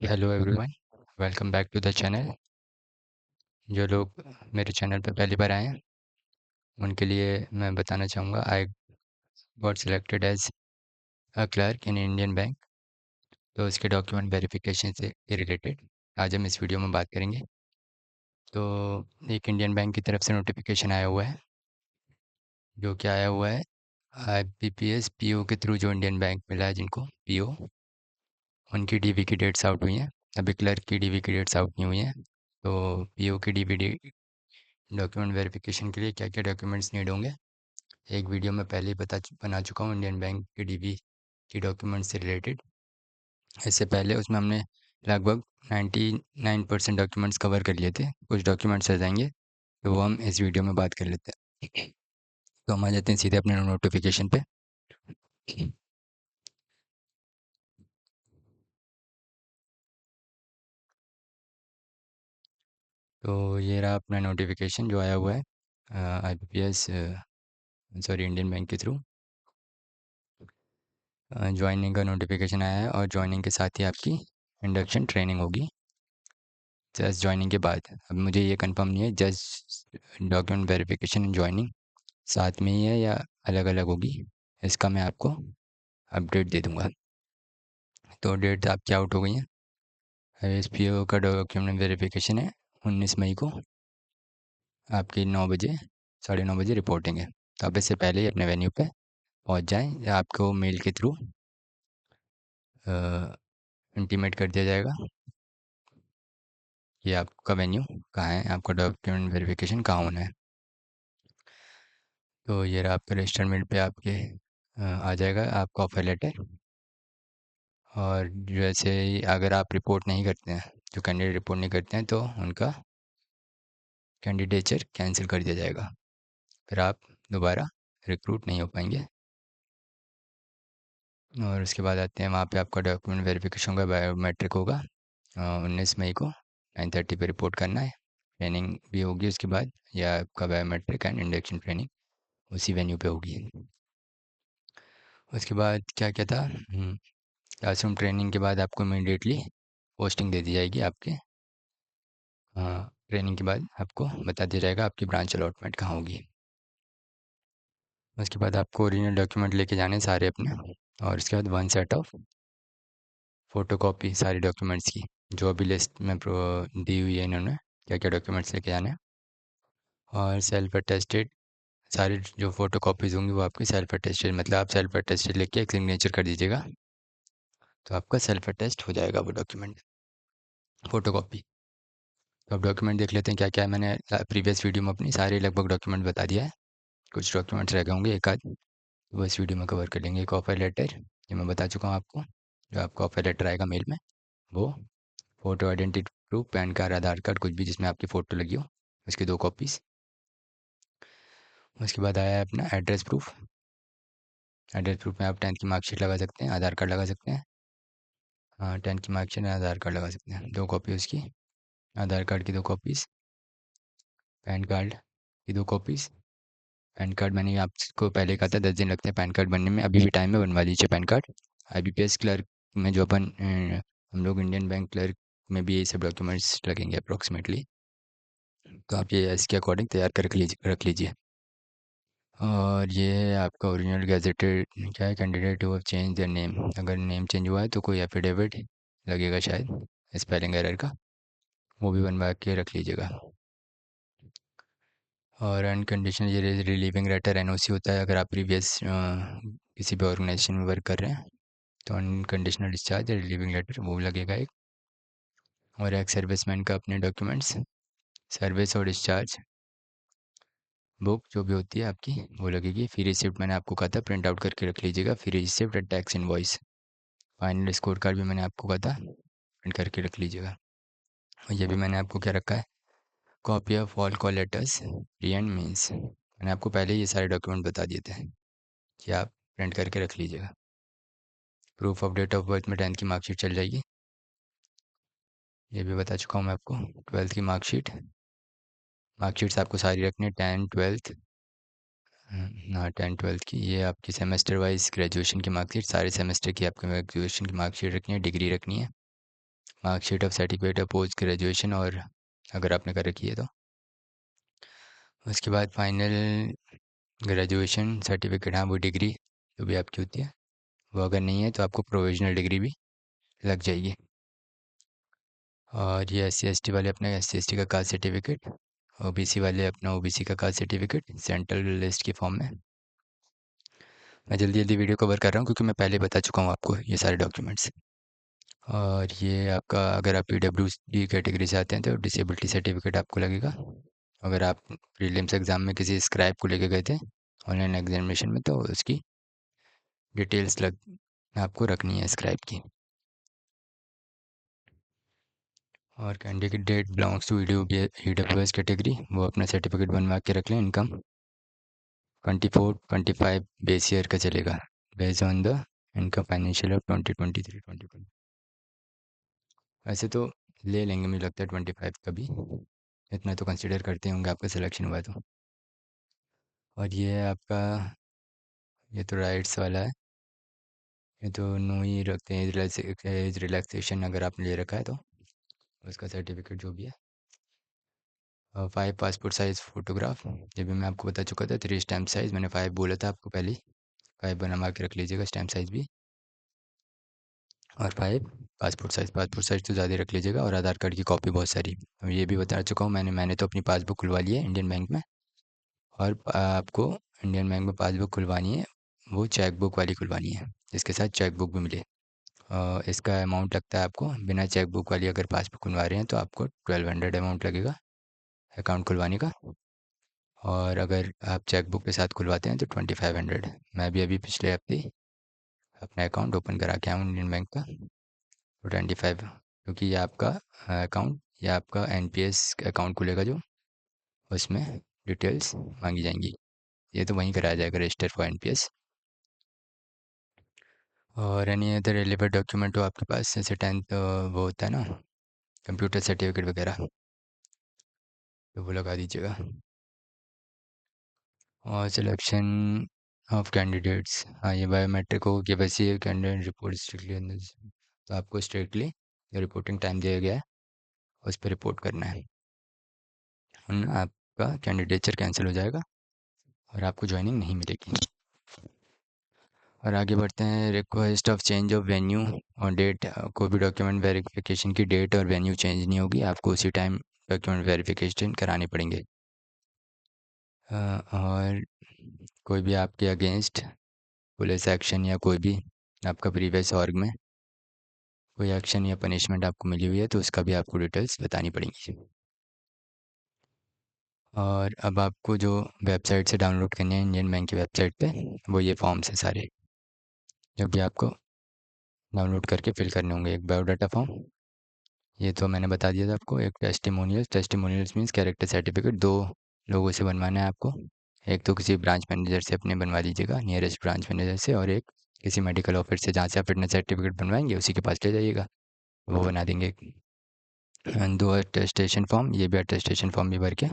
Hello everyone, welcome back to the channel. जो लोग मेरे चैनल पर पहली बार आए हैं उनके लिए मैं बताना चाहूँगा I got selected as a clerk in Indian Bank. तो उसके डॉक्यूमेंट वेरिफिकेशन से रिलेटेड आज हम इस वीडियो में बात करेंगे। तो एक इंडियन बैंक की तरफ से नोटिफिकेशन आया हुआ है। जो क्या आया हुआ है, IBPS PO के थ्रू जो इंडियन बैंक मिला है जिनको PO, उनकी DV की डेट्स आउट हुई हैं। अभी क्लर्क की DV की डेट्स आउट नहीं हुई हैं। तो PO की DV डॉक्यूमेंट वेरिफिकेशन के लिए क्या क्या डॉक्यूमेंट्स नीड होंगे, एक वीडियो में पहले ही बना चुका हूँ इंडियन बैंक की DV की डॉक्यूमेंट्स से रिलेटेड। इससे पहले उसमें हमने लगभग 99% डॉक्यूमेंट्स कवर कर लिए थे। कुछ डॉक्यूमेंट्स रह जाएंगे तो वो हम इस वीडियो में बात कर लेते हैं। तो हम आ जाते हैं सीधे अपने नोटिफिकेशन पे। तो ये रहा अपना नोटिफिकेशन जो आया हुआ है IBPS सॉरी इंडियन बैंक के थ्रू ज्वाइनिंग का नोटिफिकेशन आया है, और ज्वाइनिंग के साथ ही आपकी इंडक्शन ट्रेनिंग होगी जस्ट ज्वाइनिंग के बाद। अब मुझे ये कंफर्म नहीं है just document verification and joining साथ में ही है या अलग अलग होगी, इसका मैं आपको अपडेट दे दूंगा। तो डेट आपकी आउट हो गई है। SPO का डॉक्यूमेंट वेरिफिकेशन है 19 मई को, आपकी 9 बजे, 9:30 बजे रिपोर्टिंग है। तो आप इससे पहले ही अपने वेन्यू पे पहुंच जाएं, या आपको मेल के थ्रू इंटीमेट कर दिया जाएगा कि आपका वेन्यू कहाँ है, आपका डॉक्यूमेंट वेरिफिकेशन कहाँ होना है। तो ये रहा आपके रजिस्टरमेंट पे आपके आ जाएगा आपका ऑफर लेटर। और जैसे ही अगर आप रिपोर्ट नहीं करते हैं, जो कैंडिडेट रिपोर्ट नहीं करते हैं, तो उनका कैंडिडेचर कैंसिल कर दिया जाएगा। फिर आप दोबारा रिक्रूट नहीं हो पाएंगे। और उसके बाद आते हैं वहाँ पे आपका डॉक्यूमेंट वेरिफिकेशन का बायोमेट्रिक होगा 19 मई को 9:30 पे रिपोर्ट करना है। ट्रेनिंग भी होगी उसके बाद, या आपका बायोमेट्रिक एंड इंडक्शन ट्रेनिंग उसी वेन्यू पे होगी। उसके बाद क्या क्या था, क्लासरूम ट्रेनिंग के बाद आपको इमीडिएटली पोस्टिंग दे दी जाएगी आपके। हाँ, ट्रेनिंग के बाद आपको बता दिया जाएगा आपकी ब्रांच अलॉटमेंट कहाँ होगी। उसके बाद आपको ओरिजिनल डॉक्यूमेंट लेके जाने सारे अपने, और उसके बाद 1 सेट ऑफ फ़ोटो कॉपी सारे डॉक्यूमेंट्स की, जो अभी लिस्ट में दी हुई है इन्होंने, क्या क्या डॉक्यूमेंट्स लेके जाने हैं। और सेल्फ अटेस्टेड सारी जो फ़ोटो कॉपीज़ होंगी वो आपकी सेल्फ अटेस्टेड, मतलब आप सेल्फ अटेस्टेड लेके एक सिग्नेचर कर दीजिएगा, तो आपका सेल्फ अटेस्ट हो जाएगा वो डॉक्यूमेंट फ़ोटो कॉपी। तो अब डॉक्यूमेंट देख लेते हैं क्या क्या है। मैंने प्रीवियस वीडियो में अपनी सारे लगभग डॉक्यूमेंट बता दिया है। कुछ डॉक्यूमेंट्स रह गए होंगे एक आध, वो इस वीडियो में कवर कर लेंगे। एक ऑफर लेटर, ये मैं बता चुका हूँ आपको, जो आपका ऑफर लेटर आएगा मेल में वो। Photo identity proof, pan card, Aadhaar card, कुछ भी जिसमें आपकी फ़ोटो लगी हो, उसकी 2 कॉपीज़। उसके बाद आया है अपना एड्रेस प्रूफ। एड्रेस प्रूफ में आप 10th की मार्कशीट लगा सकते हैं, आधार कार्ड लगा सकते हैं। हाँ, 10th की मार्कशीट और आधार कार्ड लगा सकते हैं, 2 कॉपी उसकी। आधार कार्ड की 2 कॉपीज़, पैन कार्ड की 2 कॉपीज़। पैन कार्ड मैंने आपको पहले कहा था 10 दिन लगते हैं पैन कार्ड बनने में, अभी भी टाइम है, बनवा लीजिए पैन कार्ड। IBPS क्लर्क में जो अपन हम लोग इंडियन बैंक क्लर्क में भी यही सब डॉक्यूमेंट्स लगेंगे अप्रोक्सीमेटली, तो आप ये इसके अकॉर्डिंग तैयार कर रख लीजिए। और ये है आपका ओरिजिनल गैजेटेड, क्या है, candidate who have change their name, अगर नेम चेंज हुआ है तो कोई एफिडेविट लगेगा शायद स्पेलिंग एरर का, वो भी बनवा के रख लीजिएगा। और अनकंडीशनल ये रिलीविंग लेटर NOC होता है, अगर आप प्रीवियस किसी भी ऑर्गेनाइजेशन में वर्क कर रहे हैं तो अनकंडीशनल डिस्चार्ज या रिलीविंग लेटर वो लगेगा एक। और एक सर्विसमैन का अपने डॉक्यूमेंट्स, सर्विस और डिस्चार्ज बुक जो भी होती है आपकी वो लगेगी। फी रिसिप्ट मैंने आपको कहा था प्रिंट आउट करके रख लीजिएगा, फी रिसिप्ट और tax invoice. Final score card भी मैंने आपको कहा था प्रिंट करके रख लीजिएगा। और ये भी मैंने आपको क्या रखा है, copy of all call letters pre and means, मैंने आपको पहले ही ये सारे डॉक्यूमेंट बता दिए थे कि आप प्रिंट करके रख लीजिएगा। Proof of date of birth में 10th की मार्कशीट चल जाएगी, ये भी बता चुका हूँ मैं आपको। 12th की मार्कशीट, मार्कशीट्स आपको सारी रखनी है, 10th 12th। हाँ, 10th 12th की, ये आपकी सेमेस्टर वाइज ग्रेजुएशन की मार्कशीट, सारे सेमेस्टर की आपको ग्रेजुएशन की मार्कशीट रखनी है, डिग्री रखनी है। Marksheet of certificate of post graduation, और अगर आपने कर रखी है तो उसके बाद फाइनल ग्रेजुएशन सर्टिफिकेट, हाँ वो डिग्री जो भी आपकी होती है वो अगर नहीं है तो आपको प्रोविजनल डिग्री भी लग जाएगी। और ये SC ST वाले अपने SC ST का कास्ट सर्टिफिकेट, OBC वाले अपना OBC का कास्ट सर्टिफिकेट सेंट्रल लिस्ट की फॉर्म में। मैं जल्दी जल्दी वीडियो कवर कर रहा हूँ क्योंकि मैं पहले बता चुका हूँ आपको ये सारे डॉक्यूमेंट्स। और ये आपका, अगर आप PWD कैटेगरी से आते हैं तो डिसेबिलिटी सर्टिफिकेट आपको लगेगा। अगर आप प्रीलिम्स एग्ज़ाम में किसी स्क्राइब को लेके गए थे ऑनलाइन एग्जामिनेशन में, तो उसकी डिटेल्स आपको रखनी है स्क्राइब की। और candidate belongs to EWS category, वो अपना सर्टिफिकेट बनवा के रख लें। इनकम 24-25 बेस ईयर का चलेगा, based on the income financial of 2023-2024। वैसे तो ले लेंगे, मुझे लगता है 25 का भी, इतना तो कंसिडर करते होंगे आपका सिलेक्शन हुआ तो। और ये है आपका, ये तो राइट्स वाला है, ये तो नो ही रखते हैं, एज रिलैक्सेशन अगर आपने ले रखा है तो उसका सर्टिफिकेट जो भी है। 5 पासपोर्ट साइज़ फ़ोटोग्राफ, ये भी मैं आपको बता चुका था। 3 स्टैम्प साइज़, मैंने 5 बोला था आपको पहले ही, 5 बनवा के रख लीजिएगा स्टैम्प साइज़ भी। और 5 पासपोर्ट साइज़ तो ज़्यादा रख लीजिएगा। और आधार कार्ड की कॉपी बहुत सारी, अब ये भी बता चुका हूँ मैंने तो अपनी पासबुक खुलवा ली है इंडियन बैंक में। और आपको इंडियन बैंक में पासबुक खुलवानी है, वो चेक बुक वाली खुलवानी है जिसके साथ चेक बुक भी मिले। इसका अमाउंट लगता है आपको, बिना चेक बुक वाली अगर पासबुक खुलवा रहे हैं तो आपको 1200 अमाउंट लगेगा अकाउंट खुलवाने का। और अगर आप चेक बुक के साथ खुलवाते हैं तो 2500। मैं भी अभी पिछले हफ्ते ही अपना अकाउंट ओपन करा के आया हूँ इंडियन बैंक का, तो 25, क्योंकि ये आपका अकाउंट, ये आपका NPS अकाउंट खुलेगा जो, उसमें डिटेल्स मांगी जाएंगी। ये तो वहीं कराया जाएगा, रजिस्टर फॉर NPS। और एनी अदर रिलेवेंट डॉक्यूमेंट हो आपके पास, जैसे 10th वो होता है ना, कंप्यूटर सर्टिफिकेट वगैरह, तो वो लगा दीजिएगा। और सिलेक्शन ऑफ कैंडिडेट्स, हाँ ये बायोमेट्रिक हो गया, वैसे ये कैंडिडेट रिपोर्ट स्ट्रिक्टली अंदर, तो आपको स्ट्रिक्टली जो रिपोर्टिंग टाइम दिया गया है उस पर रिपोर्ट करना है, आपका कैंडिडेचर कैंसिल हो जाएगा और आपको ज्वाइनिंग नहीं मिलेगी। और आगे बढ़ते हैं, request of change of venue और डेट, कोई भी डॉक्यूमेंट वेरिफिकेशन की डेट और वेन्यू चेंज नहीं होगी, आपको उसी टाइम डॉक्यूमेंट वेरिफिकेशन कराने पड़ेंगे। और कोई भी आपके अगेंस्ट पुलिस एक्शन या कोई भी आपका प्रीवियस ऑर्ग में कोई एक्शन या पनिशमेंट आपको मिली हुई है तो उसका भी आपको डिटेल्स बतानी पड़ेंगी। और अब आपको जो वेबसाइट से डाउनलोड करनी है इंडियन बैंक की वेबसाइट पे, वो ये फॉर्म्स हैं सारे, जो भी आपको डाउनलोड करके फिल करने होंगे। एक बायोडाटा फॉर्म, ये तो मैंने बता दिया था आपको। एक टेस्टिमोनियल्स मीन्स कैरेक्टर सर्टिफिकेट, 2 लोगों से बनवाना है आपको। एक तो किसी ब्रांच मैनेजर से अपने बनवा लीजिएगा, नियरेस्ट ब्रांच मैनेजर से, और एक किसी मेडिकल ऑफिस से जहाँ से आप फिटनेस सर्टिफिकेट बनवाएंगे उसी के पास ले जाइएगा, वो बना देंगे। 2 अटेस्टेशन फॉर्म, ये भी अटेस्टेशन फॉर्म भी भर के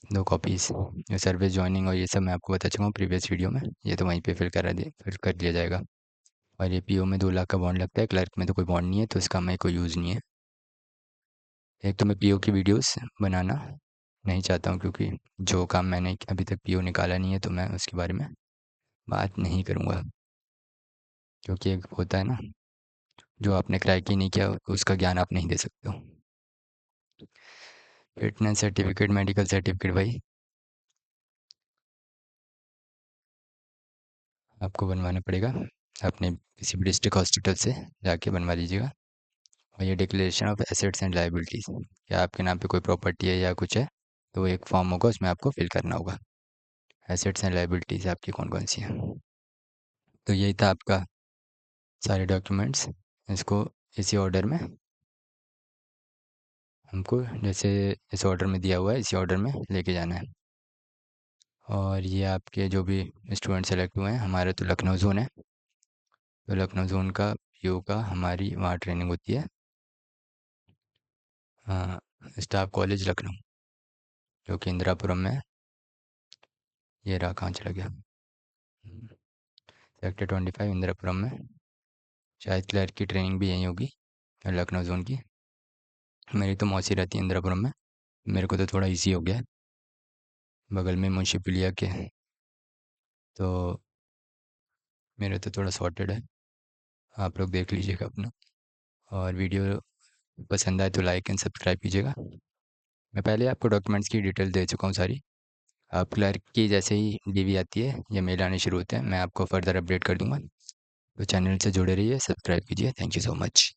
2 कॉपीज़। सर्विस ज्वाइनिंग और ये सब मैं आपको बता चुका हूँ प्रीवियस वीडियो में, ये तो वहीं पे फिल कर दिया जाएगा। और ये PO में 2 लाख का बॉन्ड लगता है, क्लर्क में तो कोई बॉन्ड नहीं है, तो इसका हमें कोई यूज़ नहीं है। एक तो मैं PO की वीडियोस बनाना नहीं चाहता हूँ, क्योंकि जो काम मैंने अभी तक PO निकाला नहीं है तो मैं उसके बारे में बात नहीं करूँगा, क्योंकि एक होता है ना, जो आपने क्रैक ही नहीं किया उसका ज्ञान आप नहीं दे सकते हो। फिटनेस सर्टिफिकेट, मेडिकल सर्टिफिकेट भाई आपको बनवाना पड़ेगा अपने किसी भी डिस्ट्रिक्ट हॉस्पिटल से जाके बनवा लीजिएगा। और ये declaration of assets and liabilities, क्या आपके नाम पे कोई प्रॉपर्टी है या कुछ है, तो एक फॉर्म होगा उसमें आपको फिल करना होगा, एसेट्स एंड लाइबिलिटीज़ आपकी कौन कौन सी हैं। तो यही था आपका सारे डॉक्यूमेंट्स, इसको इसी ऑर्डर में हमको, जैसे इस ऑर्डर में दिया हुआ है इसी ऑर्डर में लेके जाना है। और ये आपके जो भी स्टूडेंट सेलेक्ट हुए हैं, हमारा तो लखनऊ जोन है, तो लखनऊ जोन का PO का हमारी वहाँ ट्रेनिंग होती है, हाँ, स्टाफ कॉलेज लखनऊ, जो कि इंदिरापुरम में है। ये रहा, कहाँ चला गया, सेक्टर 25 इंदिरापुरम में। शायद क्लर्क की ट्रेनिंग भी यहीं होगी, लखनऊ ज़ोन की। मेरी तो मौसी रहती है इंदिरापुरम में। मेरे को तो थोड़ा इजी हो गया है, बगल में मुंशी पुलिया के, तो मेरा तो थोड़ा सॉर्टेड है। आप लोग देख लीजिएगा अपना, और वीडियो पसंद आए तो लाइक एंड सब्सक्राइब कीजिएगा। मैं पहले आपको डॉक्यूमेंट्स की डिटेल दे चुका हूँ सारी। आप क्लर्क की जैसे ही डीवी आती है या मेल आने शुरू होते हैं, मैं आपको फर्दर अपडेट कर दूंगा। तो चैनल से जुड़े रहिए, सब्सक्राइब कीजिए। Thank you so much.